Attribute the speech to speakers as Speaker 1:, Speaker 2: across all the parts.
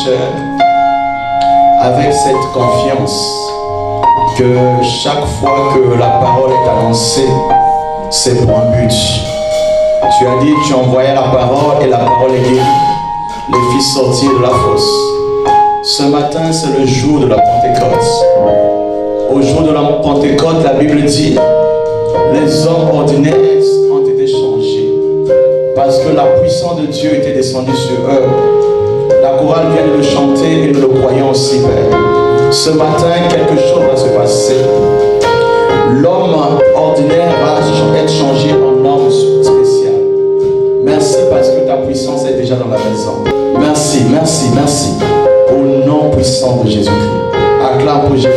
Speaker 1: chers, avec cette confiance que chaque fois que la parole est annoncée, c'est pour un but. Tu as dit, tu envoyais la parole et la parole est guérie. Les fils sortirent de la fosse. Ce matin, c'est le jour de la Pentecôte. Au jour de la Pentecôte, la Bible dit, les hommes ordinaires ont été changés parce que la puissance de Dieu était descendue sur eux. La chorale vient de le chanter et nous le croyons aussi, Père. Ce matin, quelque chose va se passer. L'homme ordinaire va être changé en homme spécial. Merci parce que ta puissance est déjà dans la maison. Merci, merci, merci. Au nom puissant de Jésus-Christ. Acclame pour Jésus.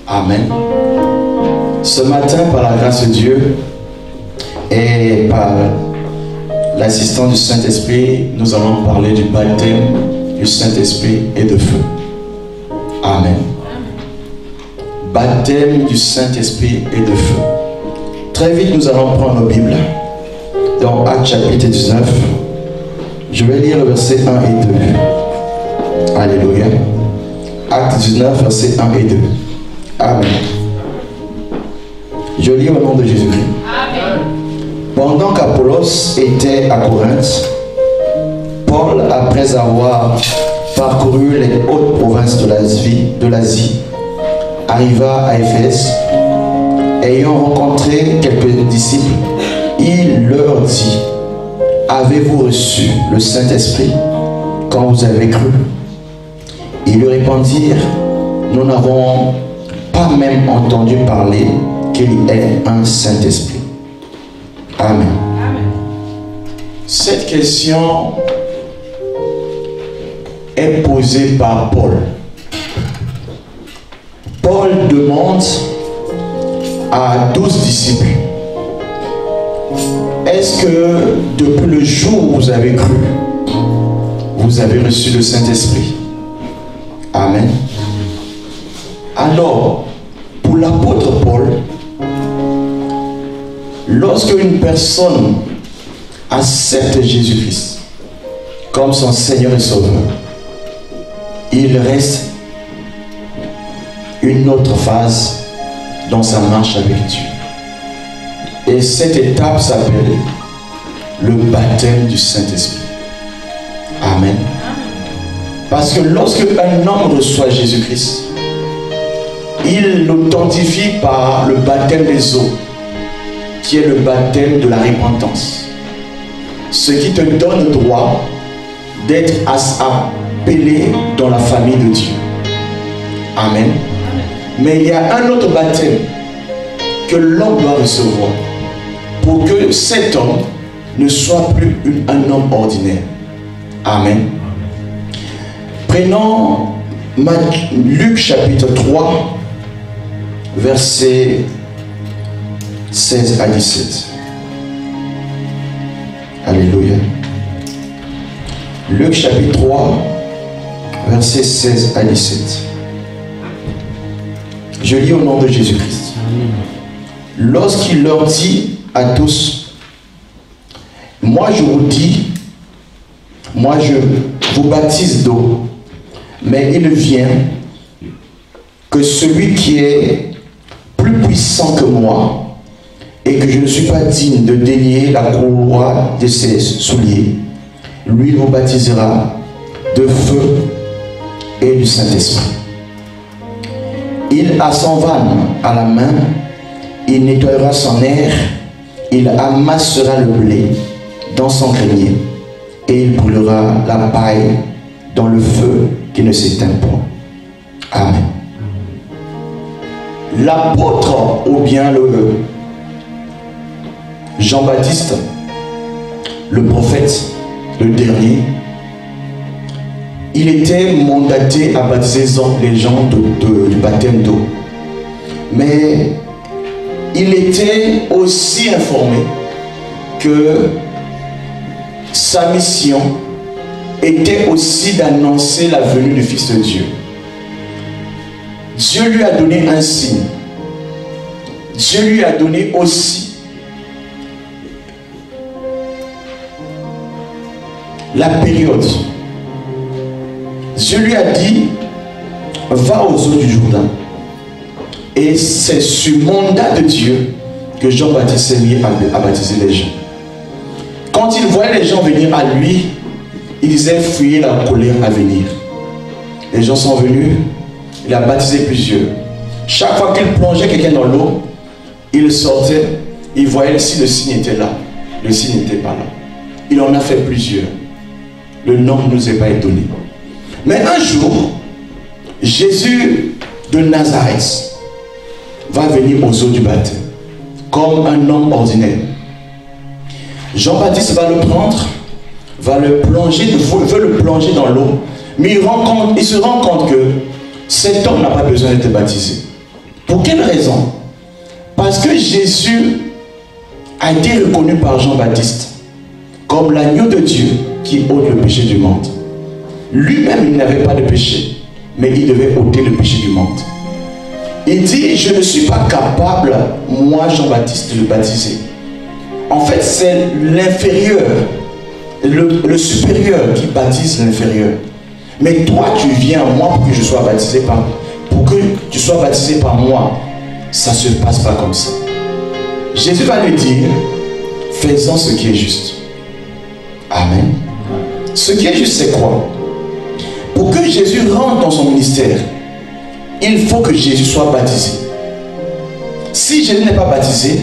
Speaker 1: Amen. Ce matin, par la grâce de Dieu et par l'assistance du Saint-Esprit, nous allons parler du baptême du Saint-Esprit et de feu. Amen. Baptême du Saint-Esprit et de feu. Très vite, nous allons prendre nos Bibles. Dans Actes chapitre 19, je vais lire le verset 1 et 2. Alléluia. Actes 19, verset 1 et 2. Amen. Je lis au nom de Jésus-Christ. Amen. Pendant qu'Apollos était à Corinthe, Paul, après avoir parcouru les hautes provinces de l'Asie, arriva à Éphèse. Ayant rencontré quelques disciples, il leur dit, avez-vous reçu le Saint-Esprit quand vous avez cru? Ils lui répondirent, nous n'avons pas même entendu parler qu'il y ait un Saint-Esprit. Amen. Amen. Cette question est posée par Paul. Paul demande à 12 disciples, est-ce que depuis le jour où vous avez cru, vous avez reçu le Saint-Esprit? Amen. Alors, pour l'apôtre Paul, lorsque une personne accepte Jésus-Christ comme son Seigneur et Sauveur, il reste une autre phase dans sa marche avec Dieu. Et cette étape s'appelle le baptême du Saint-Esprit. Amen. Parce que lorsque un homme reçoit Jésus-Christ, il l'authentifie par le baptême des eaux, qui est le baptême de la repentance. Ce qui te donne le droit d'être appelé dans la famille de Dieu. Amen. Mais il y a un autre baptême que l'homme doit recevoir pour que cet homme ne soit plus un homme ordinaire. Amen. Prenons Luc chapitre 3, versets 16 à 17. Alléluia. Luc chapitre 3, versets 16 à 17. Je lis au nom de Jésus-Christ. Lorsqu'il leur dit à tous, moi je vous dis, moi je vous baptise d'eau, mais il vient que celui qui est plus puissant que moi et que je ne suis pas digne de délier la courroie de ses souliers, lui vous baptisera de feu et du Saint-Esprit. Il a son vanne à la main, il nettoiera son air, il amassera le blé dans son grenier et il brûlera la paille dans le feu qui ne s'éteint point. Amen. L'apôtre ou bien le Jean-Baptiste, le prophète, le dernier, il était mandaté à baptiser les gens du baptême d'eau. Mais il était aussi informé que sa mission était aussi d'annoncer la venue du Fils de Dieu. Dieu lui a donné un signe. Dieu lui a donné aussi la période Dieu lui a dit, va aux eaux du Jourdain. Et c'est sur mandat de Dieu que Jean-Baptiste s'est mis à baptiser les gens. Quand il voyait les gens venir à lui, il disait, fuyez la colère à venir. Les gens sont venus, il a baptisé plusieurs. Chaque fois qu'il plongeait quelqu'un dans l'eau, il sortait, il voyait si le signe était là. Le signe n'était pas là. Il en a fait plusieurs. Le nom ne nous est pas donné. Mais un jour, Jésus de Nazareth va venir aux eaux du baptême, comme un homme ordinaire. Jean-Baptiste va le prendre, va le plonger, veut le plonger dans l'eau, mais il se rend compte que cet homme n'a pas besoin d'être baptisé. Pour quelle raison? Parce que Jésus a été reconnu par Jean-Baptiste comme l'agneau de Dieu qui ôte le péché du monde. Lui-même, il n'avait pas de péché, mais il devait ôter le péché du monde. Il dit, je ne suis pas capable, moi Jean-Baptiste, de le baptiser. En fait, c'est l'inférieur, le supérieur qui baptise l'inférieur. Mais toi, tu viens à moi pour que je sois baptisé par moi. Ça ne se passe pas comme ça. Jésus va lui dire, faisons ce qui est juste. Amen. Ce qui est juste, c'est quoi? Pour que Jésus rentre dans son ministère, il faut que Jésus soit baptisé. Si Jésus n'est pas baptisé,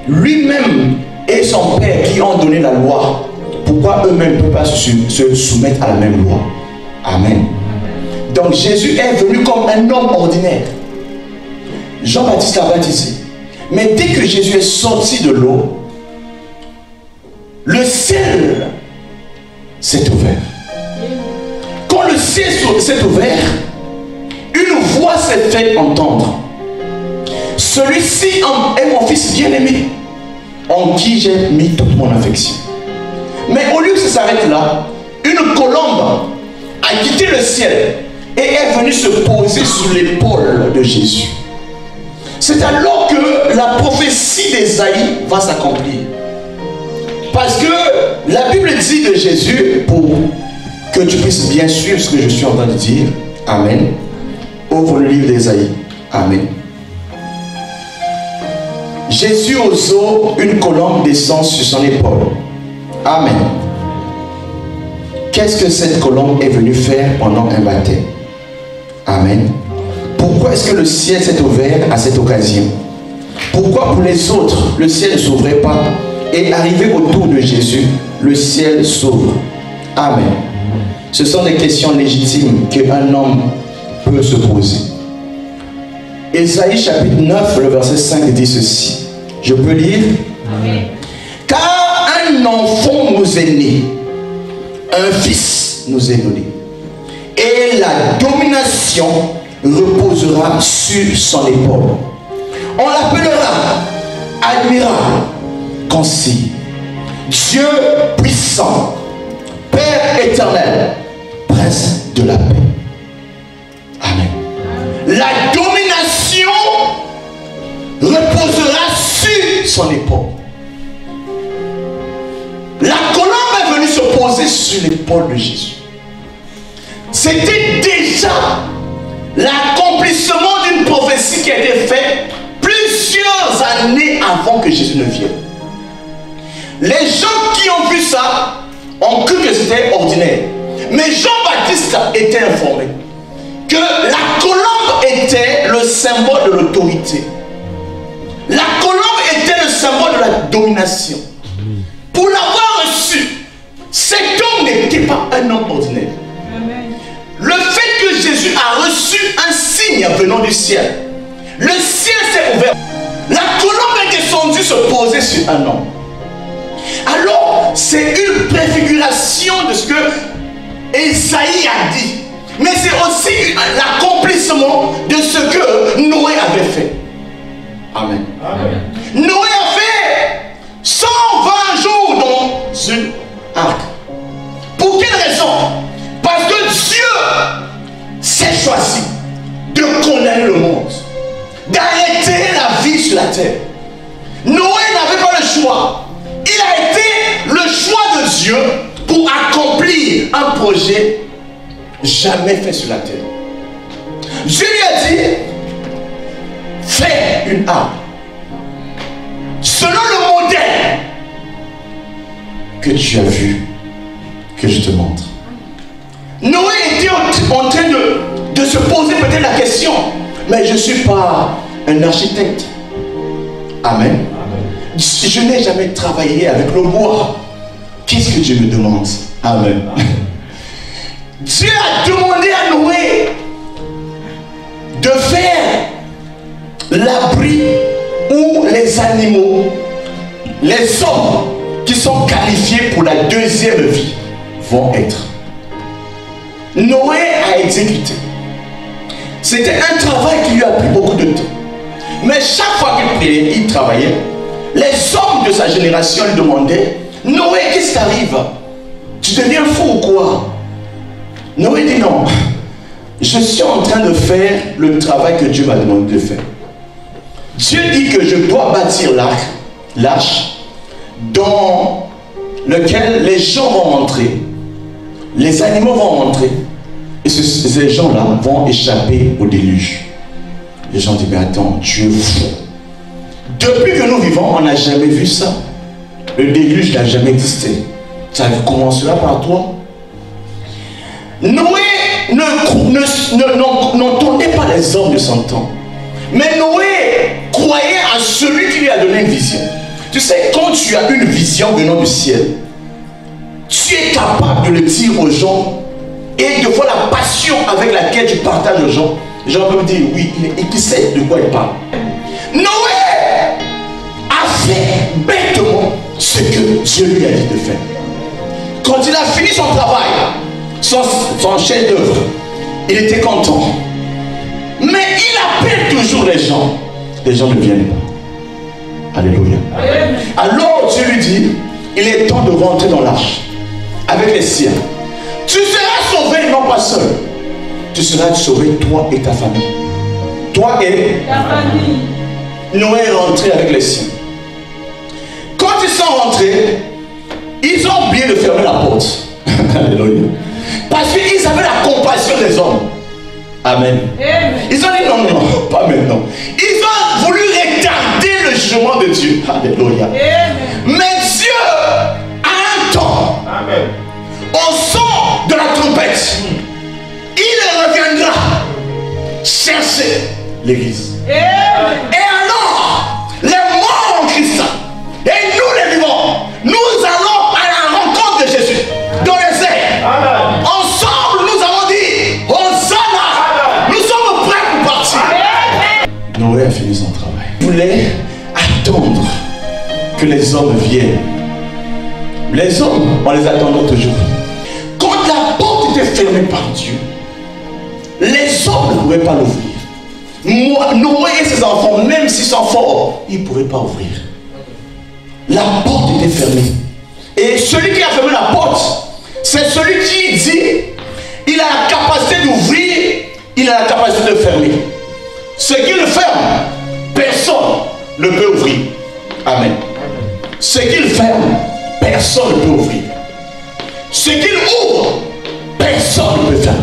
Speaker 1: lui-même et son Père qui ont donné la loi, pourquoi eux-mêmes ne peuvent pas se soumettre à la même loi? Amen. Donc Jésus est venu comme un homme ordinaire. Jean-Baptiste l'a baptisé. Mais dès que Jésus est sorti de l'eau, le ciel s'est ouvert. Quand le ciel s'est ouvert, une voix s'est fait entendre. Celui-ci est mon fils bien-aimé, en qui j'ai mis toute mon affection. Mais au lieu que ça s'arrête là, une colombe a quitté le ciel et est venue se poser sur l'épaule de Jésus. C'est alors que la prophétie d'Ésaïe va s'accomplir. Parce que la Bible dit de Jésus, pour que tu puisses bien suivre ce que je suis en train de dire, Amen. Ouvre le livre d'Ésaïe. Amen. Jésus aux eaux, une colombe descend sur son épaule. Amen. Qu'est-ce que cette colombe est venue faire pendant un baptême? Amen. Pourquoi est-ce que le ciel s'est ouvert à cette occasion? Pourquoi pour les autres, le ciel ne s'ouvrait pas? Et arrivé autour de Jésus, le ciel s'ouvre. Amen. Ce sont des questions légitimes qu'un homme peut se poser. Ésaïe chapitre 9, le verset 5 dit ceci. Je peux lire? Amen. Car un enfant nous est né, un fils nous est donné, et la domination reposera sur son épaule. On l'appellera admirable, concis, Dieu puissant, Père éternel, Prince de la paix. Amen. La domination reposera sur son épaule. La colombe est venue se poser sur l'épaule de Jésus. C'était déjà l'accomplissement d'une prophétie qui a été faite plusieurs années avant que Jésus ne vienne. Les gens qui ont vu ça ont cru que c'était ordinaire. Mais Jean-Baptiste était informé que la colombe était le symbole de l'autorité. La colombe était le symbole de la domination. Pour l'avoir reçu, cet homme n'était pas un homme ordinaire. Le fait que Jésus a reçu un signe venant du ciel, le ciel s'est ouvert. La colombe est descendue se poser sur un homme. Alors, c'est une préfiguration de ce que Ésaïe a dit. Mais c'est aussi l'accomplissement de ce que Noé avait fait. Amen. Amen. Noé a fait 120 jours dans une arche. Pour quelle raison? Parce que Dieu s'est choisi de condamner le monde, d'arrêter la vie sur la terre. Noé n'avait pas le choix. Il a été le choix de Dieu pour accomplir un projet jamais fait sur la terre. Dieu lui a dit, fais une arme selon le modèle que tu as vu, que je te montre. Noé était en train de se poser peut-être la question, mais je ne suis pas un architecte. Amen. Je n'ai jamais travaillé avec le bois. Qu'est-ce que Dieu me demande? Amen. Dieu a demandé à Noé de faire l'abri où les animaux, les hommes qui sont qualifiés pour la deuxième vie vont être. Noé a exécuté. C'était un travail qui lui a pris beaucoup de temps. Mais chaque fois qu'il priait, il travaillait. Les hommes de sa génération lui demandaient, Noé, qu'est-ce qui t'arrive? Tu deviens fou ou quoi? Noé dit non. Je suis en train de faire le travail que Dieu m'a demandé de faire. Dieu dit que je dois bâtir l'arche dans lequel les gens vont rentrer. Les animaux vont rentrer. Et ces gens-là vont échapper au déluge. Les gens disent, mais attends, Dieu est fou. Depuis que nous vivons, on n'a jamais vu ça. Le déluge n'a jamais existé. Ça commencera par toi. Noé n'entendait pas les hommes de son temps. Mais Noé croyait à celui qui lui a donné une vision. Tu sais, quand tu as une vision venant du ciel, tu es capable de le dire aux gens et de voir la passion avec laquelle tu partages aux gens. Les gens peuvent dire, oui, il sait de quoi il parle. Noé a fait bêtement ce que Dieu lui a dit de faire. Quand il a fini son travail, son chef-d'œuvre, il était content. Mais il appelle toujours les gens. Les gens ne viennent pas. Alléluia. Alors Dieu lui dit, il est temps de rentrer dans l'arche avec les siens. Tu seras sauvé, non pas seul. Tu seras sauvé, toi et ta famille. Toi et ta famille. Noé est rentré avec les siens. Quand ils sont rentrés, ils ont oublié de fermer la porte. Alléluia. Parce qu'ils avaient la compassion des hommes. Amen. Ils ont dit non, non, non, pas maintenant. Ils ont voulu retarder le jugement de Dieu. Alléluia. Mais Dieu a un temps. Amen. Au son de la trompette, il reviendra chercher l'église. Et alors, les morts en Christ et nous les vivants, nous allons à la rencontre de Jésus dans les airs. Amen. Ensemble, nous avons dit, Hosanna, nous sommes prêts pour partir. Noé a fini son travail. Il voulait attendre que les hommes viennent. Les hommes, on les attendait toujours. Quand la porte était fermée par Dieu, les hommes ne pouvaient pas l'ouvrir. Noé et ses enfants, même s'ils sont forts, ils ne pouvaient pas ouvrir. La porte était fermée. Et celui qui a fermé la porte, c'est celui qui dit, il a la capacité d'ouvrir, il a la capacité de fermer. Ce qu'il ferme, personne ne peut ouvrir. Amen. Ce qu'il ferme, personne ne peut ouvrir. Ce qu'il ouvre, personne ne peut fermer.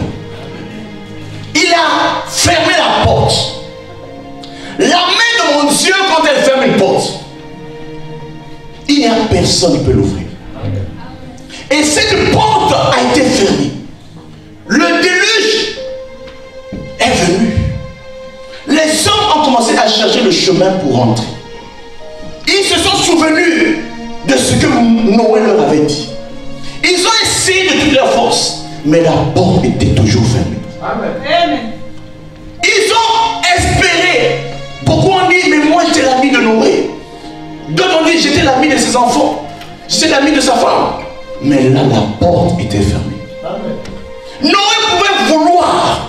Speaker 1: Il a fermé la porte. La main de mon Dieu, quand elle ferme une porte, il n'y a personne qui peut l'ouvrir. Et cette porte a été fermée. Le déluge est venu. Les hommes ont commencé à chercher le chemin pour rentrer. Ils se sont souvenus de ce que Noé leur avait dit. Ils ont essayé de toutes leurs forces, mais la porte était toujours fermée. Amen. Ils ont espéré. Beaucoup ont dit, mais moi j'étais l'ami de Noé. D'autres ont dit, j'étais l'ami de ses enfants. J'étais l'ami de sa femme. Mais là, la porte était fermée. Amen. Noé pouvait vouloir,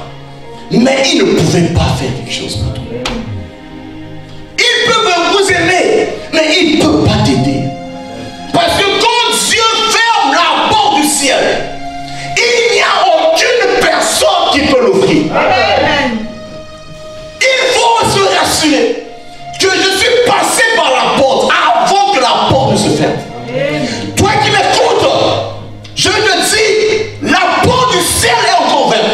Speaker 1: mais il ne pouvait pas faire quelque chose pour toi. Ils peuvent vous aimer, mais il ne peut pas t'aider. Parce que quand Dieu ferme la porte du ciel, il n'y a aucune personne qui peut l'ouvrir. Il faut se rassurer que je suis passé par la porte avant que la porte ne se ferme. Toi qui m'écoutes, je te dis, la porte du ciel est encore ouverte.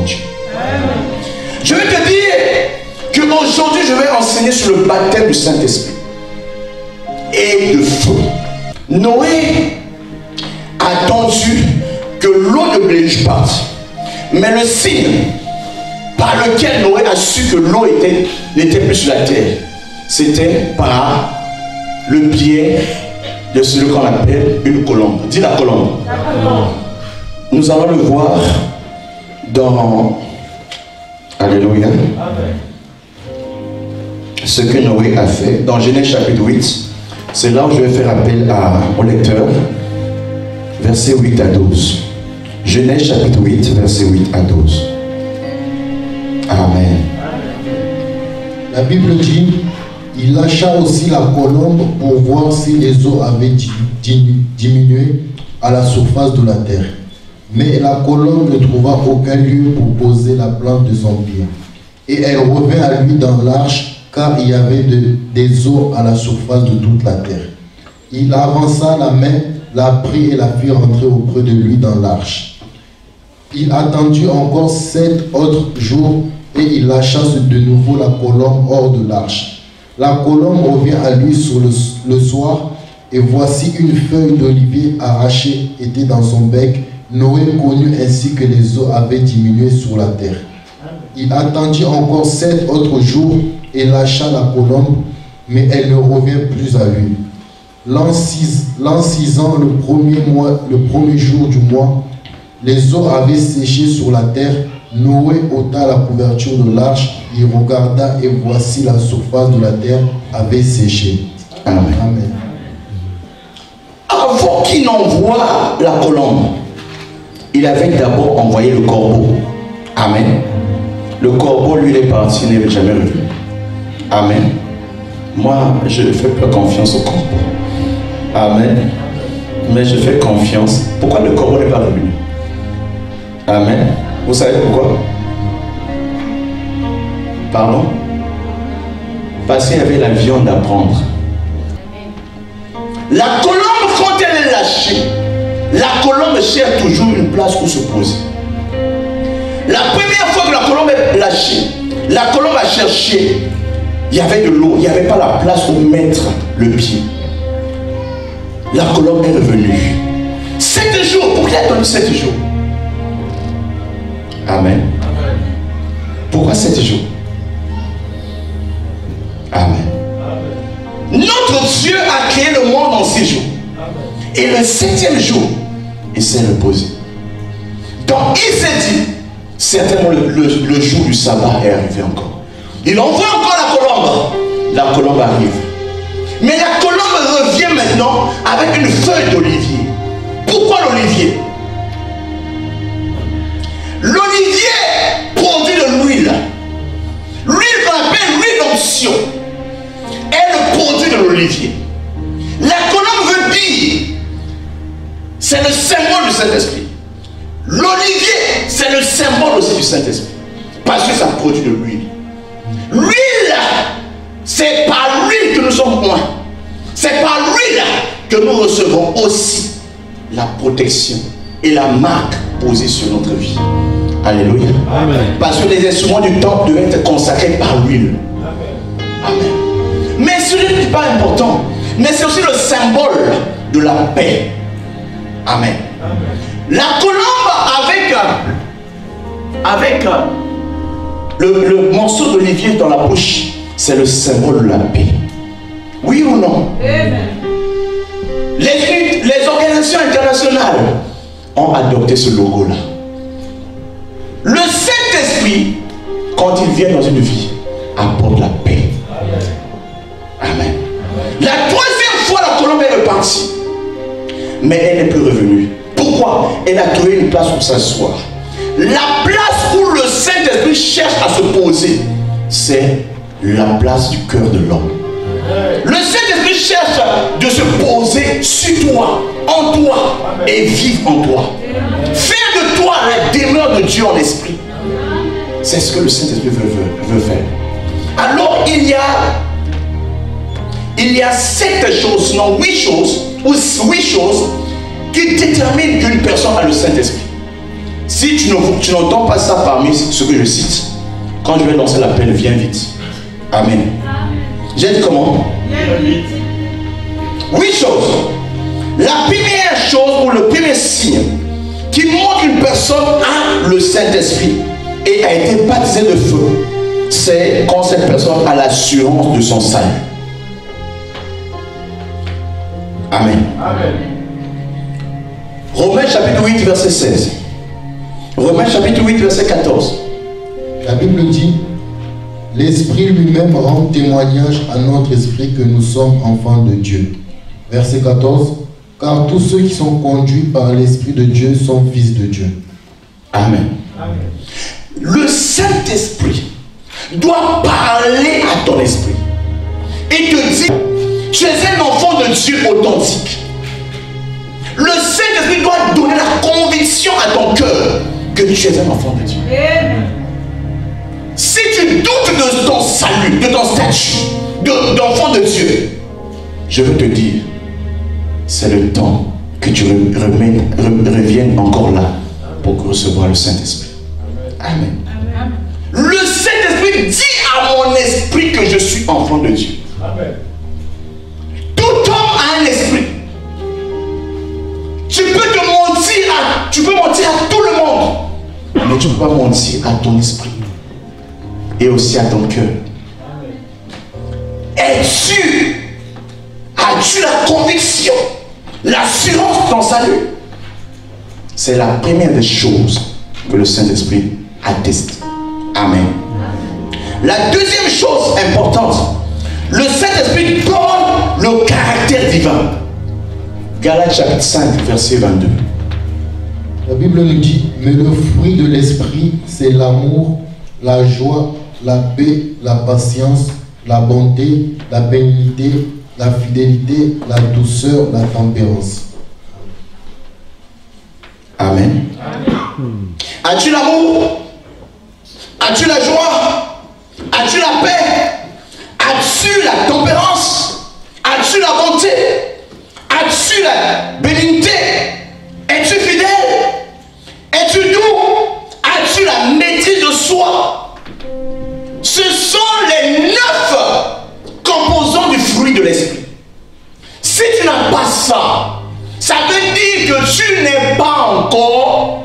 Speaker 1: Dieu. Je vais te dire qu'aujourd'hui, je vais enseigner sur le baptême du Saint-Esprit et de feu. Noé a attendu que l'eau ne bléche pas. Mais le signe par lequel Noé a su que l'eau n'était plus sur la terre, c'était par le biais de ce qu'on appelle une colombe. Dis la colombe. Nous allons le voir dans Alléluia. Ce que Noé a fait dans Genèse chapitre 8. C'est là où je vais faire appel au lecteur. Versets 8 à 12. Genèse chapitre 8, versets 8 à 12. Amen.
Speaker 2: La Bible dit, il lâcha aussi la colombe pour voir si les eaux avaient diminué à la surface de la terre. Mais la colombe ne trouva aucun lieu pour poser la plante de son pied. Et elle revint à lui dans l'arche, car il y avait des eaux à la surface de toute la terre. Il avança la main, la prit et la fit rentrer auprès de lui dans l'arche. Il attendit encore 7 autres jours et il lâcha de nouveau la colombe hors de l'arche. La colombe revient à lui sur le soir, et voici une feuille d'olivier arrachée était dans son bec. Noé connut ainsi que les eaux avaient diminué sur la terre. Il attendit encore 7 autres jours et lâcha la colombe, mais elle ne revient plus à lui. L'an 6 ans, le premier jour du mois, les eaux avaient séché sur la terre. Noé ôta la couverture de l'arche, il regarda et voici la surface de la terre avait séché.
Speaker 1: Amen.
Speaker 2: Amen.
Speaker 1: Avant qu'il n'envoie la colombe, il avait d'abord envoyé le corbeau. Amen. Le corbeau, lui, il est parti, il n'est jamais revenu. Amen. Moi, je ne fais pas confiance au corbeau. Amen. Mais je fais confiance. Pourquoi le corbeau n'est pas revenu? Amen. Vous savez pourquoi? Pardon? Parce qu'il y avait la viande à prendre. La colombe, quand elle est lâchée, la colombe cherche toujours une place où se poser. La première fois que la colombe est lâchée, la colombe a cherché, il y avait de l'eau, il n'y avait pas la place où mettre le pied. La colombe est revenue. 7 jours, pourquoi il a attendu 7 jours? Amen. Pourquoi 7 jours? Amen. Notre Dieu a créé le monde en 6 jours. Et le 7e jour, il s'est reposé. Donc il s'est dit, certainement le jour du sabbat est arrivé encore. Il envoie encore la colombe. La colombe arrive. Mais la colombe revient maintenant avec une feuille d'olivier. Pourquoi l'olivier? L'olivier produit de l'huile. L'huile qu'on appelle l'huile d'onction est le produit de l'olivier. La colombe veut dire, c'est le symbole du Saint-Esprit. L'olivier, c'est le symbole aussi du Saint-Esprit. Parce que ça produit de l'huile. L'huile, c'est par l'huile que nous sommes loin. C'est par l'huile que nous recevons aussi la protection et la marque posée sur notre vie. Alléluia. Amen. Parce que les instruments du temple devaient être consacrés par l'huile. Amen. Mais ce n'est pas important. Mais c'est aussi le symbole de la paix. Amen. La colombe avec le morceau d'olivier dans la bouche, c'est le symbole de la paix. Oui ou non? Amen. Les organisations internationales ont adopté ce logo-là. Le Saint-Esprit, quand il vient dans une vie, apporte la paix. Amen. La 3e fois, la colombe est repartie. Mais elle n'est plus revenue. Pourquoi? Elle a trouvé une place pour s'asseoir. La place où le Saint-Esprit cherche à se poser, c'est la place du cœur de l'homme. Le Saint-Esprit cherche de se poser sur toi, en toi, et vivre en toi. Faire de toi la demeure de Dieu en esprit. C'est ce que le Saint-Esprit veut faire. Alors il y a 7 choses, non 8 choses, ou 8 choses qui déterminent qu'une personne a le Saint-Esprit. Si tu n'entends pas ça parmi ce que je cite, quand je vais lancer l'appel, viens vite. Amen. J'ai dit comment? Viens vite. 8 choses. La première chose ou le premier signe qui montre qu'une personne a le Saint-Esprit et a été baptisée de feu, c'est quand cette personne a l'assurance de son salut. Amen. Amen. Romains chapitre 8 verset 16. Romains chapitre 8 verset 14.
Speaker 2: La Bible dit: l'Esprit lui-même rend témoignage à notre esprit que nous sommes enfants de Dieu. Verset 14. Car tous ceux qui sont conduits par l'Esprit de Dieu sont fils de Dieu.
Speaker 1: Amen. Amen. Le Saint-Esprit doit parler à ton esprit et te dire: tu es un enfant de Dieu authentique. Le Saint-Esprit doit donner la conviction à ton cœur que tu es un enfant de Dieu. Si tu doutes de ton salut, de ton statut d'enfant de Dieu, je veux te dire, c'est le temps que tu reviennes encore là pour recevoir le Saint-Esprit. Amen. Amen. Le Saint-Esprit dit à mon esprit que je suis enfant de Dieu. Amen. Tout homme a un esprit. Tu peux mentir à tout le monde, mais tu ne peux pas mentir à ton esprit et aussi à ton cœur. As-tu la conviction, l'assurance de ton salut? C'est la première des choses que le Saint-Esprit atteste. Amen. La deuxième chose importante, le Saint-Esprit donne le caractère divin. Galates chapitre 5 verset 22.
Speaker 2: La Bible nous dit: mais le fruit de l'esprit, c'est l'amour, la joie, la paix, la patience, la bonté, la bénignité, la fidélité, la douceur, la tempérance.
Speaker 1: Amen. As-tu l'amour? As-tu la joie? As-tu la paix? As-tu la tempérance? As-tu la bonté? As-tu la bénignité? Es-tu fidèle? Es-tu doux? As-tu la maîtrise de soi? Ce sont les 9 composants du fruit de l'esprit. Si tu n'as pas ça, ça veut dire que tu n'es pas encore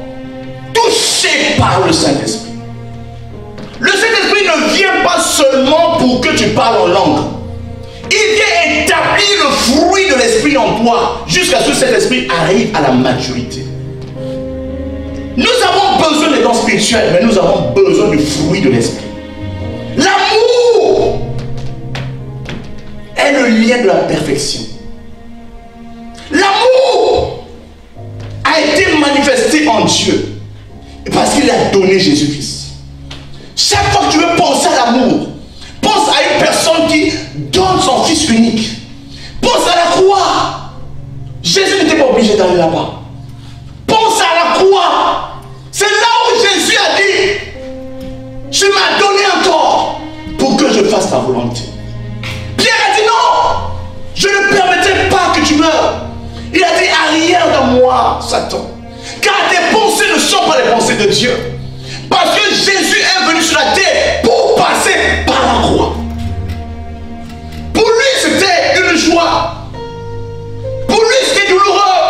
Speaker 1: touché par le Saint-Esprit. Le Saint-Esprit ne vient pas seulement pour que tu parles en langue. Il vient établir le fruit de l'esprit en toi jusqu'à ce que cet esprit arrive à la maturité. Nous avons besoin des dons spirituels, mais nous avons besoin du fruit de l'esprit. L'amour est le lien de la perfection. L'amour a été manifesté en Dieu parce qu'il a donné Jésus-Christ. Chaque fois que tu veux penser à l'amour, pense à une personne qui donne son fils unique. Pense à la croix. Jésus n'était pas obligé d'aller là-bas. Pense à la croix. C'est là où Jésus a dit: tu m'as donné un corps pour que je fasse ta volonté. Pierre a dit: non, je ne permettrai pas que tu meurs. Il a dit: arrière de moi, Satan, car tes pensées ne sont pas les pensées de Dieu. Parce que Jésus est venu sur la terre pour passer par la croix. Pour lui, c'était une joie. Pour lui, c'était douloureux.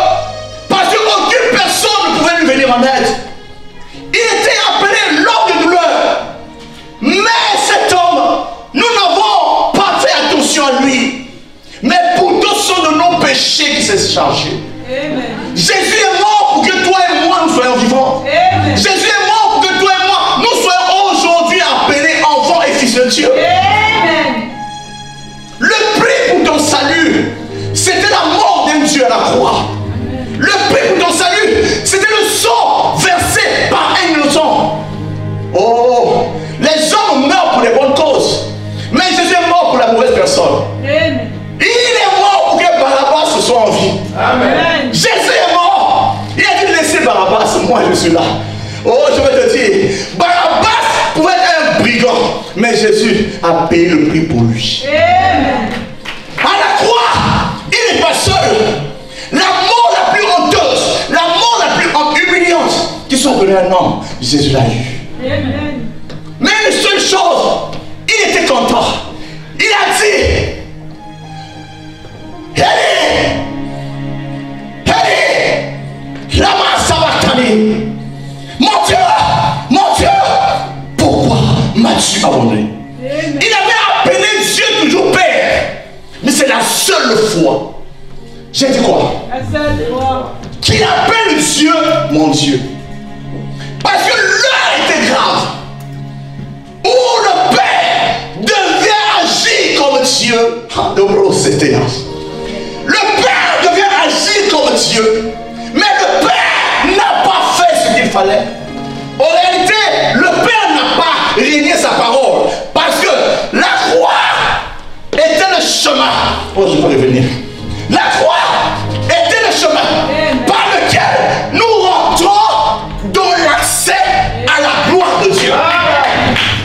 Speaker 1: Parce qu'aucune personne ne pouvait lui venir en aide. Il était appelé l'homme de douleur. Mais cet homme, nous n'avons pas fait attention à lui. Mais pourtant, ce sont de nos péchés qui s'est chargé. Amen. Jésus est mort pour que toi et moi nous soyons vivants. Amen. Jésus est mort pour que toi et moi nous soyons aujourd'hui appelés enfants et fils de Dieu. Amen. Le prix pour ton salut, c'était la mort d'un Dieu à la croix. Amen. Le prix pour ton salut, c'était le sang versé par un innocent. Oh, les hommes meurent pour les bonnes causes, mais Jésus est mort pour la mauvaise personne. Amen. Il est mort pour que Barabbas soit en vie. Amen. Jésus est mort. Il a dit: laissez Barabbas, moi je suis là. Oh, je vais te dire, Barabbas pouvait être un brigand, mais Jésus a payé le prix pour lui. Amen. À la croix, il n'est pas seul. La mort la plus honteuse, la mort la plus humiliante, qu'il soit donné un homme, Jésus l'a eu.
Speaker 3: Amen.
Speaker 1: Mais une seule chose, il était content. Il a dit, Eli, lama sabachthani. Mon Dieu, pourquoi m'as-tu abandonné? Il avait appelé Dieu toujours Père. Mais c'est la seule fois. J'ai dit quoi?
Speaker 3: La seule fois.
Speaker 1: Qu'il appelle Dieu mon Dieu. Parce que l'heure était grave. Où le Père devait agir comme Dieu. Le Père devait agir comme Dieu. Mais le Père n'a pas fait ce qu'il fallait. En réalité, le Père n'a pas régné sa parole. Parce que la croix était le chemin. Oh, je vais revenir. La croix était le chemin par lequel nous rentrons dans l'accès à la gloire de Dieu.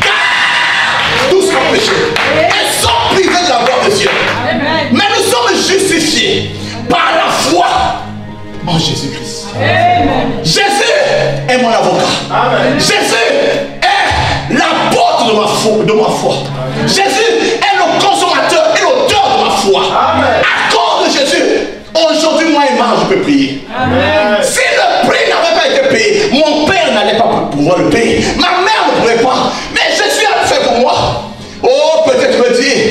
Speaker 1: Car tous sont péchés et sont privés de la gloire de Dieu. Mais nous sommes justifiés par la foi en Jésus-Christ. Jésus est mon avocat. Amen. Jésus est l'apôtre de ma foi. Jésus est le consommateur et l'auteur de ma foi. Amen. À cause de Jésus, aujourd'hui, moi et moi, je peux prier. Amen. Si le prix n'avait pas été payé, mon père n'allait pas pouvoir le payer. Ma mère ne pourrait pas. Mais Jésus a fait pour moi. Oh, peut-être me dire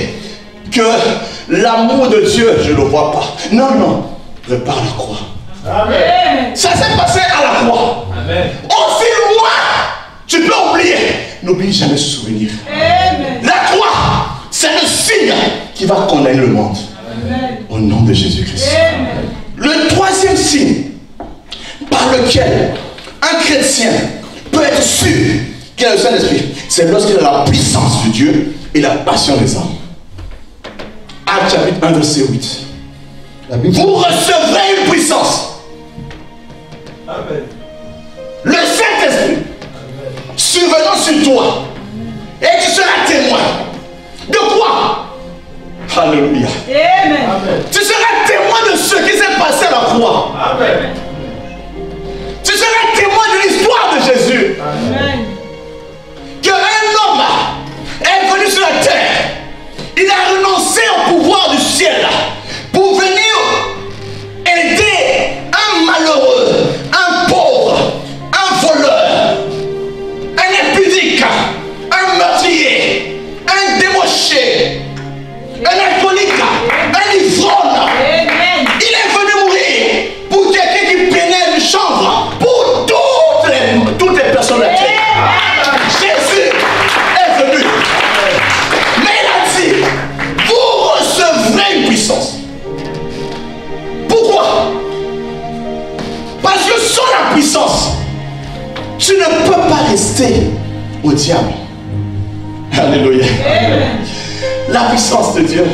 Speaker 1: que l'amour de Dieu, je ne le vois pas. Non, non. Prépare la croix. Amen. Ça s'est passé à la croix. Amen. Aussi loin, tu peux oublier. N'oublie jamais ce souvenir. Amen. La croix, c'est le signe qui va condamner le monde. Amen. Au nom de Jésus-Christ. Le troisième signe par lequel un chrétien peut être sûr qu'il a le Saint-Esprit, c'est lorsqu'il a la puissance de Dieu et la passion des hommes. Actes chapitre 1, verset 8. Vous recevrez une puissance. Amen. Le Saint-Esprit survenant sur toi et tu seras témoin. De quoi? Alléluia. Amen. Tu seras témoin de ce qui s'est passé à la croix. Amen. Tu seras témoin de l'histoire de Jésus. Amen. Qu'un homme est venu sur la terre. Il a renoncé au pouvoir du ciel pour venir aider un malheureux, un pauvre, un voleur, un impudique, un meurtrier, un débauché, un alcoolique, un ivrogne. Il est venu mourir pour quelqu'un qui pénètre une chambre, pour toutes les personnes de la terre. Jésus est venu. Mais il a dit, vous recevrez une puissance. Pourquoi? Parce que sans la puissance, tu ne peux pas rester au diable. Alléluia. La puissance de Dieu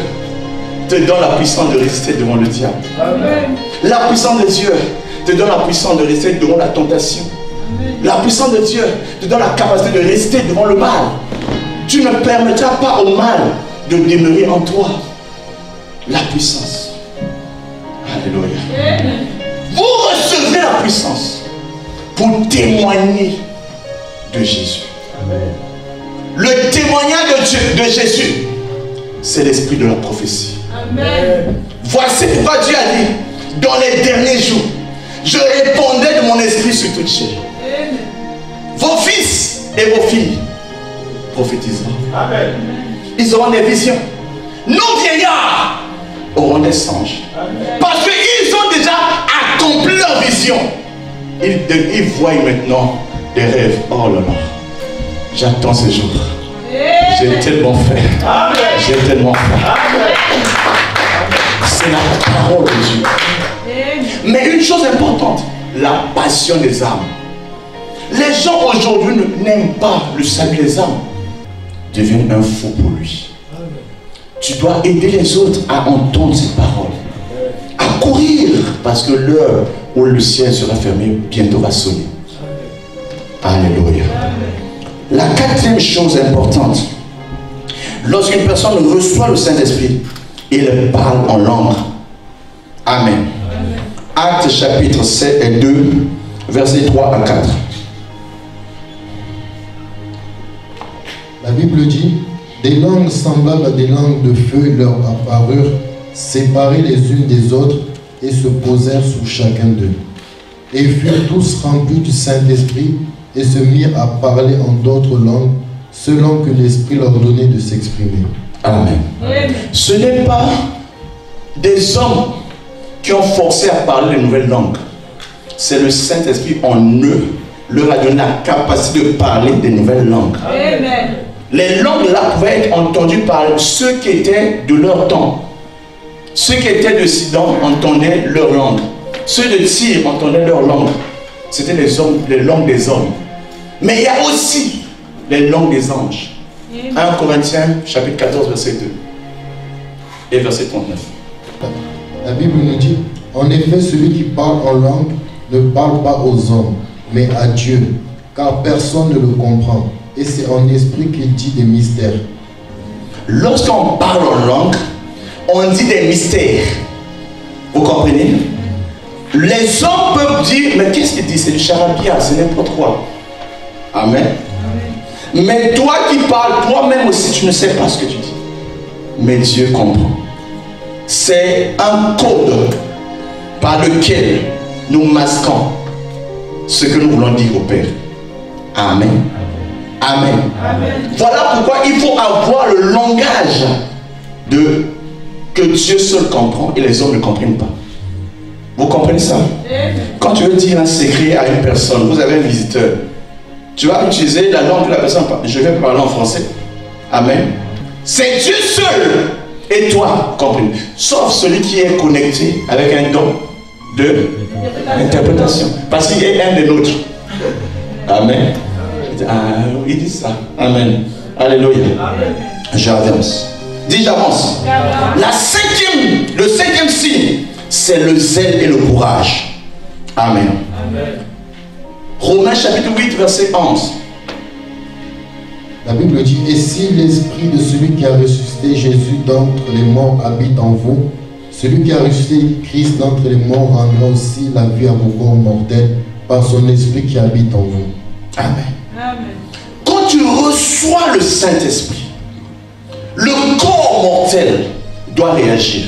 Speaker 1: te donne la puissance de rester devant le diable. Amen. La puissance de Dieu te donne la puissance de rester devant la tentation. Amen. La puissance de Dieu te donne la capacité de rester devant le mal. Tu ne permettras pas au mal de demeurer en toi. La puissance. Alléluia. Amen. Vous recevrez la puissance pour témoigner de Jésus. Amen. Le témoignage de Jésus, c'est l'esprit de la prophétie. Amen. Voici pourquoi Dieu a dit, dans les derniers jours, je répandrai de mon esprit sur toute chair. Amen. Vos fils et vos filles prophétiseront. Amen. Ils auront des visions. Nos vieillards auront des songes. Amen. Parce qu'ils ont déjà accompli leur vision. Ils voient maintenant des rêves. Oh là là. J'attends ce jour. J'ai tellement fait. J'ai tellement fait. C'est la parole de Dieu. Mais une chose importante, la passion des âmes. Les gens aujourd'hui n'aiment pas le salut des âmes. Deviennent un fou pour lui. Tu dois aider les autres à entendre ces paroles. À courir, parce que l'heure où le ciel sera fermé bientôt va sonner. Alléluia. La quatrième chose importante, lorsqu'une personne reçoit le Saint-Esprit, il parle en langue. Amen. Actes chapitre 7 et 2, versets 3 à 4.
Speaker 2: La Bible dit, des langues semblables à des langues de feu leur apparurent, séparées les unes des autres, et se posèrent sous chacun d'eux. Et ils furent tous remplis du Saint-Esprit, et se mirent à parler en d'autres langues, selon que l'Esprit leur donnait de s'exprimer.
Speaker 1: Amen. Ce n'est pas des hommes qui ont forcé à parler les nouvelles langues. C'est le Saint-Esprit en eux leur a donné la capacité de parler des nouvelles langues.
Speaker 3: Amen.
Speaker 1: Les langues là pouvaient être entendues par ceux qui étaient de leur temps. Ceux qui étaient de Sidon entendaient leur langue. Ceux de Tyr entendaient leur langue. C'était les langues des hommes. Mais il y a aussi les langues des anges. 1 Corinthiens chapitre 14 verset 2 et verset 39.
Speaker 2: La Bible nous dit, en effet, celui qui parle en langue ne parle pas aux hommes, mais à Dieu, car personne ne le comprend. Et c'est en esprit qu'il dit des mystères.
Speaker 1: Lorsqu'on parle en langue, on dit des mystères. Vous comprenez? Les hommes peuvent dire, mais qu'est-ce qu'il dit? C'est du charabia, c'est n'importe quoi. Amen. Mais toi qui parles, toi-même aussi, tu ne sais pas ce que tu dis. Mais Dieu comprend. C'est un code par lequel nous masquons ce que nous voulons dire au Père. Amen. Amen. Amen. Voilà pourquoi il faut avoir le langage que Dieu seul comprend et les hommes ne comprennent pas. Vous comprenez ça? Quand tu veux dire un secret à une personne, vous avez un visiteur, tu vas utiliser la langue de la personne. Je vais parler en français. Amen. C'est Dieu seul et toi, comprenez. Sauf celui qui est connecté avec un don de interprétation. Parce qu'il est un des nôtres. Amen. Il dit ça. Amen. Alléluia. J'avance. Dis j'avance. Le cinquième signe, c'est le zèle et le courage. Amen. Amen. Romains chapitre 8 verset 11.
Speaker 2: La Bible dit, et si l'esprit de celui qui a ressuscité Jésus d'entre les morts habite en vous, celui qui a ressuscité Christ d'entre les morts rendra aussi la vie à vos corps mortels par son esprit qui habite en vous.
Speaker 1: Amen.
Speaker 3: Amen.
Speaker 1: Quand tu reçois le Saint-Esprit, le corps mortel doit réagir.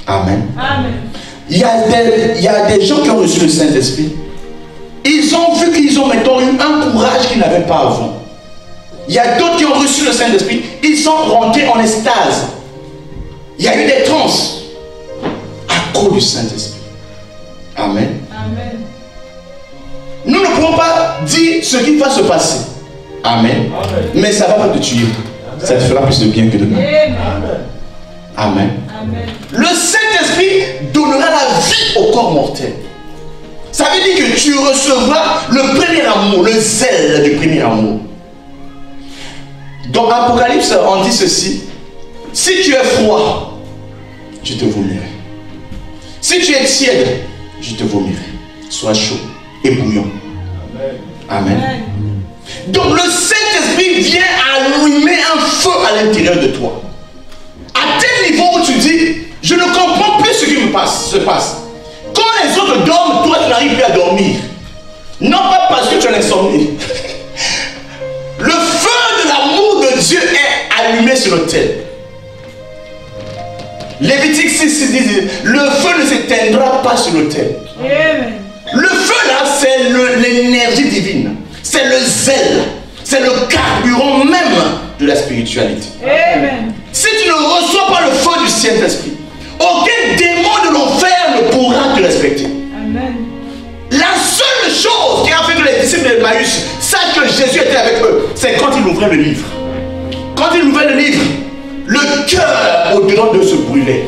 Speaker 1: Amen. Amen. Il y a des gens qui ont reçu le Saint-Esprit. Ils ont vu qu'ils ont maintenant eu un courage qu'ils n'avaient pas avant. Il y a d'autres qui ont reçu le Saint-Esprit. Ils sont rentrés en extase. Il y a eu des trans à cause du Saint-Esprit. Amen. Amen. Nous ne pouvons pas dire ce qui va se passer. Amen. Amen. Mais ça ne va pas te tuer. Amen. Ça te fera plus de bien que de mal. Amen. Amen. Amen. Le Saint-Esprit donnera la vie au corps mortel. Ça veut dire que tu recevras le premier amour, le zèle du premier amour. Dans Apocalypse, on dit ceci. Si tu es froid, je te vomirai. Si tu es tiède, je te vomirai. Sois chaud et bouillant. Amen. Amen. Donc le Saint-Esprit vient allumer un feu à l'intérieur de toi. À tel niveau où tu dis, je ne comprends plus ce qui se passe. Quand les autres dorment, toi tu n'arrives plus à dormir. Non pas parce que tu as l'insomnie. Le feu de l'amour de Dieu est allumé sur l'autel. Lévitique 6 dit, le feu ne s'éteindra pas sur l'autel. Le feu là, c'est l'énergie divine. C'est le zèle. C'est le carburant même de la spiritualité. Amen. Si tu ne reçois pas le feu du Saint-Esprit, aucun démon de l'enfer ne pourra te respecter. Amen. La seule chose qui a fait que les disciples d'Emmaüs sachent que Jésus était avec eux, c'est quand ils ouvraient le livre. Quand ils ouvraient le livre, le cœur au-dedans d'eux se brûlait.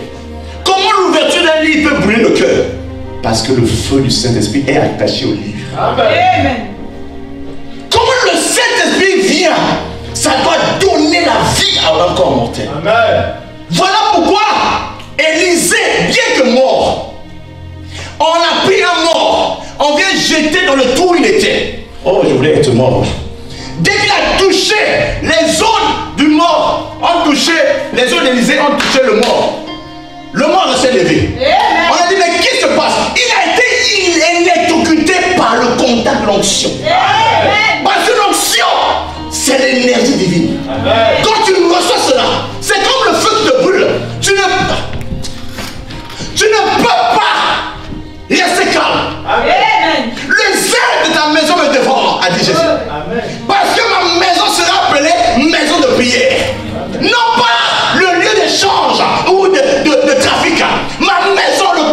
Speaker 1: Comment l'ouverture d'un livre peut brûler le cœur? Parce que le feu du Saint-Esprit est attaché au livre. Amen. Comment le Saint-Esprit vient, ça doit donner la vie à un corps mortel. Amen. Voilà pourquoi Élisée, bien que mort, on a pris un mort, on vient jeter dans le trou où il était. Oh, je voulais être mort. Dès qu'il a touché les os du mort, les os d'Élisée ont touché le mort. Le mort s'est levé. Amen. On a dit, mais qu'est-ce qui se passe? Il a été électrocuté par le le contact de l'onction. Parce que l'onction, c'est l'énergie divine. Quand tu reçois cela, c'est comme le feu qui te brûle. Tu ne peux pas rester calme. Le zèle de ta maison me dévore, a dit Jésus. Parce que ma maison sera appelée maison de prière. Non pas le lieu d'échange ou de trafic. Ma maison, le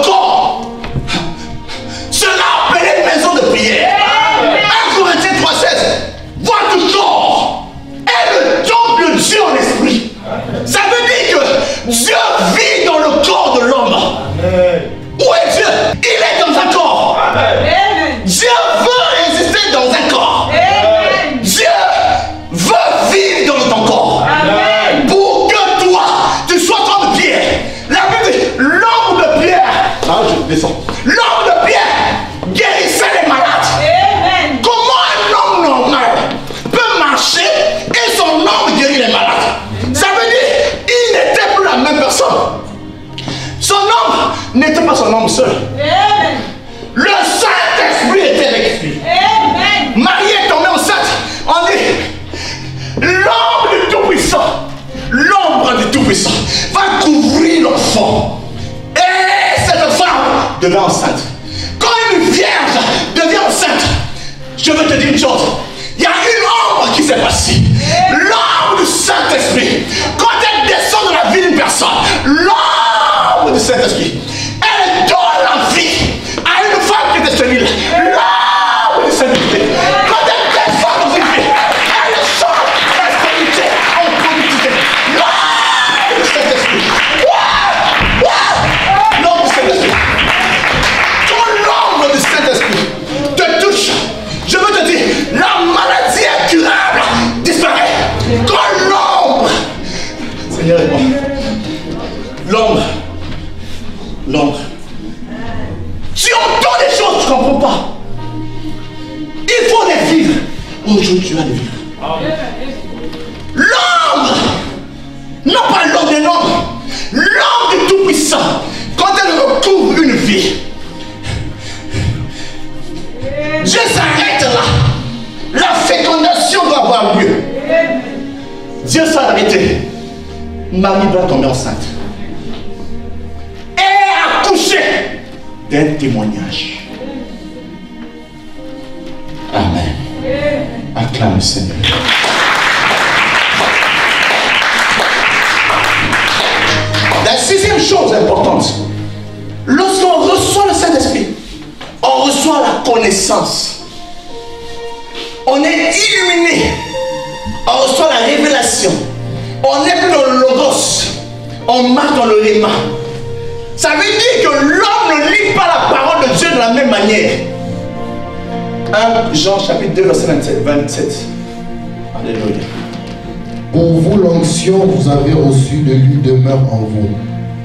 Speaker 1: corps sera appelée maison de prière. 1 Corinthiens 3,16. Votre corps est le temple de Dieu en esprit. Ça veut dire que Dieu vit dans le corps de l'homme. Où est Dieu? Il est dans un corps. Dieu veut exister dans un corps. Dieu veut vivre dans ton corps. Pour que toi, tu sois comme Pierre. La Bible dit, l'homme de Pierre. Je descends. L'homme de Pierre guérissait les malades. Comment un homme normal peut marcher et son homme guérit les malades? Ça veut dire il n'était plus la même personne. Son homme n'était pas son homme seul. Le Saint-Esprit était avec lui. Marie est tombée enceinte. On dit l'ombre du Tout-Puissant, l'ombre du Tout-Puissant va couvrir l'enfant. Et cette femme devient enceinte. Quand une vierge devient enceinte, je veux te dire une chose. Il y a une ombre qui s'est passée. L'ombre du Saint-Esprit. Quand elle descend dans la vie d'une personne, l'ombre du Saint-Esprit, elle donne la vie à une femme qui était stérile. L'ombre du Saint-Esprit. Quand elle descend dans une vie, elle change la stérilité en productivité. L'ombre du Saint-Esprit. L'ombre du Saint-Esprit. Quand l'ombre du Saint-Esprit te touche, je veux te dire, la maladie incurable disparaît. Quand l'ombre, Seigneur, l'ombre, tu entends des choses que tu ne comprends pas. Il faut les vivre. Aujourd'hui, tu vas les vivre. L'ombre, non pas l'ombre des noms, l'ombre du Tout-Puissant, quand elle recouvre une vie, Dieu s'arrête là. La fécondation doit avoir lieu. Dieu s'est arrêté. Marie doit tomber enceinte. Et accoucher d'un témoignage. Amen. Acclame le Seigneur. La sixième chose importante, lorsqu'on reçoit le Saint-Esprit, on reçoit la connaissance. On est illuminé. On reçoit la révélation. On n'est plus dans le logos. On marche dans le réma. Ça veut dire que l'homme ne lit pas la parole de Dieu de la même manière. 1 Jean chapitre 2 verset 27. Alléluia.
Speaker 2: Pour vous, l'onction vous avez reçue de lui demeure en vous.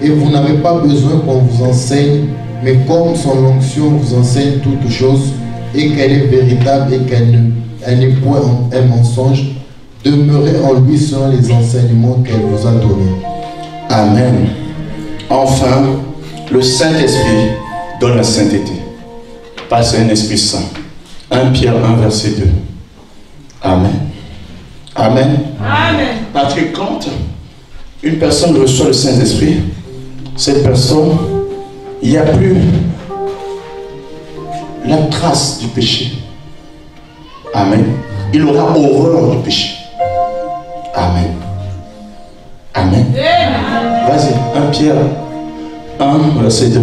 Speaker 2: Et vous n'avez pas besoin qu'on vous enseigne, mais comme son onction vous enseigne toutes choses, et qu'elle est véritable et qu'elle n'est point un mensonge, demeurez en lui selon les enseignements qu'elle vous a donnés.
Speaker 1: Amen. Enfin, le Saint-Esprit donne la sainteté. Parce un Esprit Saint. 1 Pierre 1 verset 2. Amen. Amen.
Speaker 3: Amen.
Speaker 1: Parce que quand une personne reçoit le Saint-Esprit, cette personne, il n'y a plus la trace du péché. Amen. Il aura horreur du péché. Amen. Amen. Vas-y, 1 Pierre 1 verset 2.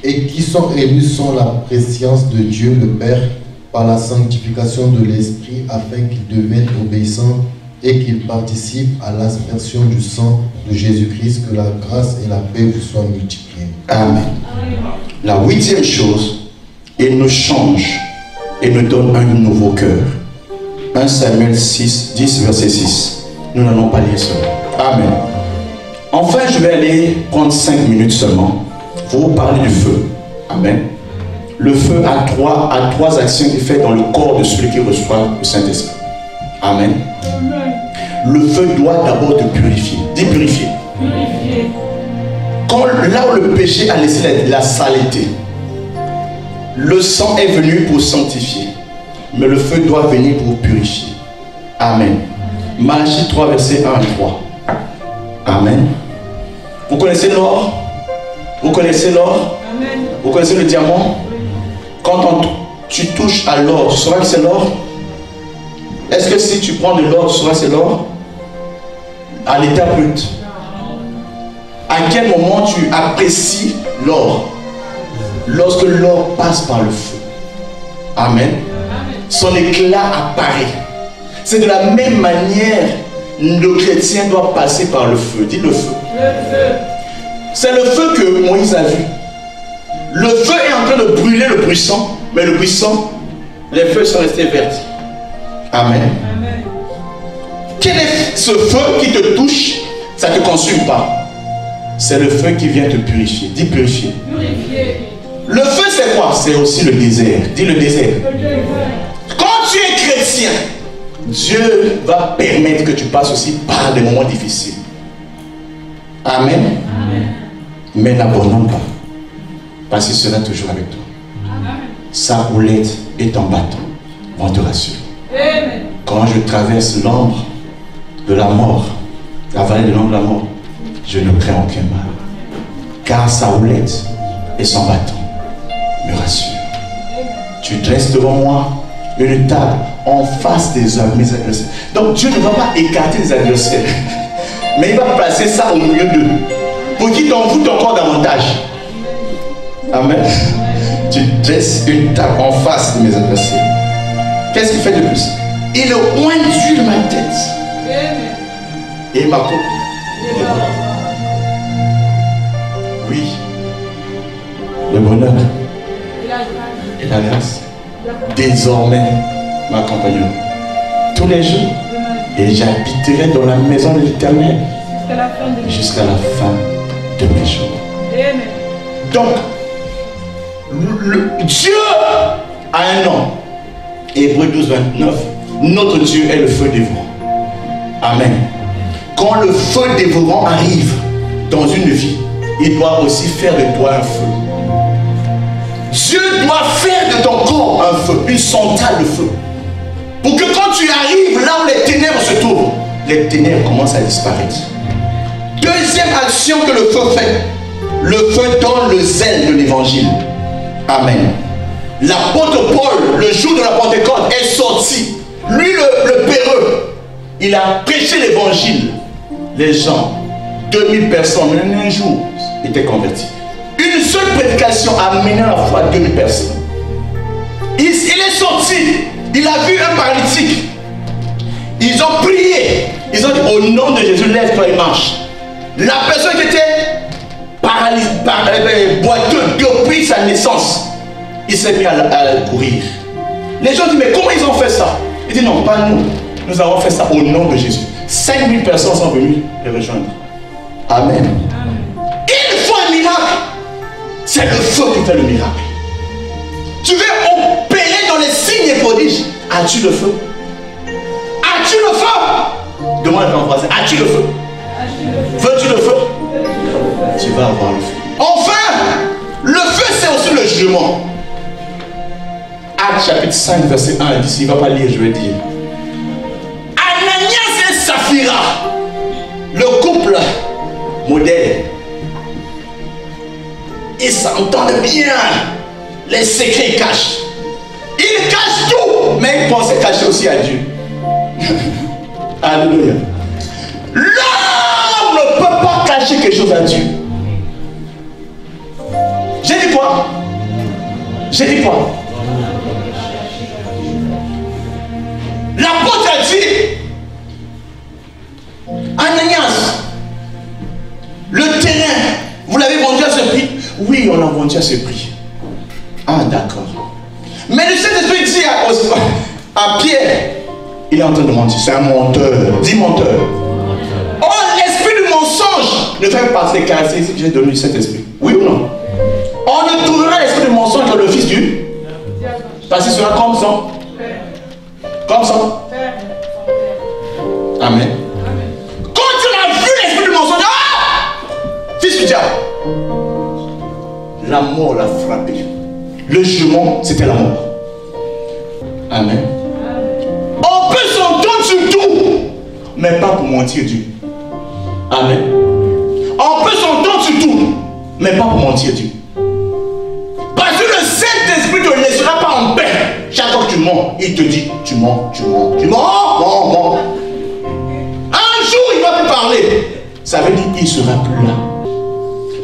Speaker 2: Et qui sont élus sans la préscience de Dieu le Père par la sanctification de l'Esprit, afin qu'ils deviennent obéissants et qu'ils participent à l'aspersion du sang de Jésus-Christ, que la grâce et la paix vous soient multipliées.
Speaker 1: Amen. La huitième chose, il nous change et nous donne un nouveau cœur. 1 Samuel 10 verset 6. Nous n'allons pas lire cela. Amen. Enfin, je vais aller prendre 5 minutes seulement pour vous parler du feu. Amen. Le feu a trois actions qu'il fait dans le corps de celui qui reçoit le Saint-Esprit. Amen. Le feu doit d'abord te purifier. Dis purifier. Là où le péché a laissé la saleté, Le sang est venu pour sanctifier, mais le feu doit venir pour purifier. Amen. Malachie 3, versets 1 et 3. Amen. Vous connaissez l'or? Vous connaissez l'or?
Speaker 3: Amen.
Speaker 1: Vous connaissez le diamant? Quand tu touches à l'or, tu sauras que c'est l'or? Est-ce que si tu prends de l'or, tu sauras que c'est l'or? À l'état brut. À quel moment tu apprécies l'or? Lorsque l'or passe par le feu. Amen. Son éclat apparaît. C'est de la même manière le chrétien doit passer par le feu. Dis le feu.
Speaker 3: Le feu.
Speaker 1: C'est le feu que Moïse a vu. Le feu est en train de brûler le buisson, mais le buisson, les feuilles sont restées vertes. Amen.
Speaker 3: Amen.
Speaker 1: Quel est ce feu qui te touche? Ça ne te consume pas. C'est le feu qui vient te purifier. Dis purifier.
Speaker 3: Purifier.
Speaker 1: Le feu c'est quoi? C'est aussi le désert. Dis le désert.
Speaker 3: Le désert.
Speaker 1: Quand tu es chrétien, Dieu va permettre que tu passes aussi par des moments difficiles. Amen.
Speaker 3: Amen.
Speaker 1: Mais n'abandonne pas. Parce qu'il sera toujours avec toi.
Speaker 3: Amen.
Speaker 1: Sa houlette et ton bâton vont te rassurer.
Speaker 3: Amen.
Speaker 1: Quand je traverse l'ombre de la mort, la vallée de l'ombre de la mort, je ne crains aucun mal. Car sa houlette et son bâton me rassurent. Tu dresses devant moi une table en face des mes adversaires. Donc Dieu ne va pas écarter les adversaires, mais il va placer ça au milieu d'eux pour qu'ils t'envoûtent encore davantage. Amen. Tu dresses une table en face de mes adversaires. Qu'est-ce qu'il fait de plus? Il oint d'huile ma tête et ma coupe. Oui, le bonheur et la grâce désormais m'accompagneront tous les jours, et j'habiterai dans la maison de l'Éternel jusqu'à la fin de mes jours.
Speaker 3: Amen.
Speaker 1: Donc, Dieu a un nom. Hébreux 12, 29. Notre Dieu est le feu dévorant. Amen. Quand le feu dévorant arrive dans une vie, il doit aussi faire de toi un feu. Dieu doit faire de ton corps un feu, une centrale de feu. Pour que quand tu arrives là où les ténèbres se trouvent, les ténèbres commencent à disparaître. Deuxième action que le feu fait. Le feu donne le zèle de l'évangile. Amen. L'apôtre Paul, le jour de la Pentecôte, est sorti. Lui, le Péreux, il a prêché l'évangile. Les gens, 2000 personnes, en un jour, étaient convertis. Une seule prédication a mené à la foi 2000 personnes. Il est sorti. Il a vu un paralytique. Ils ont prié. Ils ont dit, au nom de Jésus, lève-toi et marche. La personne qui était paralysée, boiteux depuis sa naissance, il s'est mis à courir. Les gens disent, mais comment ils ont fait ça? Il dit, non, pas nous. Nous avons fait ça au nom de Jésus. 5000 personnes sont venues les rejoindre. Amen. Amen. Il faut un miracle. C'est le feu qui fait le miracle. Tu veux opérer dans les signes et prodiges. As-tu le feu? As-tu le feu? Demande à ton voisin, as-tu le feu? Veux-tu le feu? Tu vas avoir le feu. Enfin, le feu c'est aussi le jugement. Actes chapitre 5 verset 1 et 10, il ne va pas lire, je vais dire. Ananias et Saphira, le couple modèle, ils s'entendent bien. Les secrets ils cachent. Ils cachent tout, mais ils pensent cacher aussi à Dieu. Alléluia. L'homme ne peut pas cacher quelque chose à Dieu. J'ai dit quoi? J'ai dit quoi? L'apôtre a dit, Ananias, le terrain, vous l'avez vendu à ce prix? Oui, on l'a vendu à ce prix. Ah, d'accord. Mais le Saint-Esprit dit à Pierre, il est en train de mentir, c'est un menteur. Dis menteur. Oh, l'esprit du mensonge ne fait pas ces caractéristiques que j'ai donné du Saint-Esprit. Oui ou non? On ne trouvera l'esprit du mensonge que le fils du. Parce qu'il sera comme ça. Comme ça. Amen. Quand tu as vu l'esprit du mensonge, ah! Fils du diable, la mort l'a frappé. Le jugement, c'était la mort. Amen. On peut s'entendre sur tout, mais pas pour mentir Dieu. Amen. On peut s'entendre sur tout, mais pas pour mentir Dieu. Parce que le Saint-Esprit ne te laissera pas en paix. Chaque fois que tu mens, il te dit, tu mens, tu mens, tu mens. Un jour, il va te parler. Ça veut dire qu'il ne sera plus là.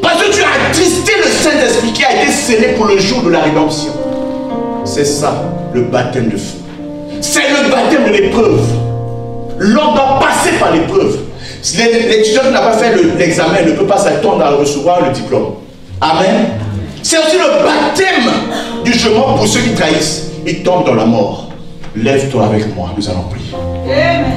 Speaker 1: Parce que tu as attristé le Saint-Esprit qui a été scellé pour le jour de la rédemption. C'est ça, le baptême de feu. C'est le baptême de l'épreuve. L'homme doit passer par l'épreuve. Si l'étudiant qui n'a pas fait l'examen ne peut pas s'attendre à recevoir le diplôme. Amen. C'est aussi le baptême du jugement pour ceux qui trahissent. Ils tombent dans la mort. Lève-toi avec moi, nous allons prier.
Speaker 3: Amen.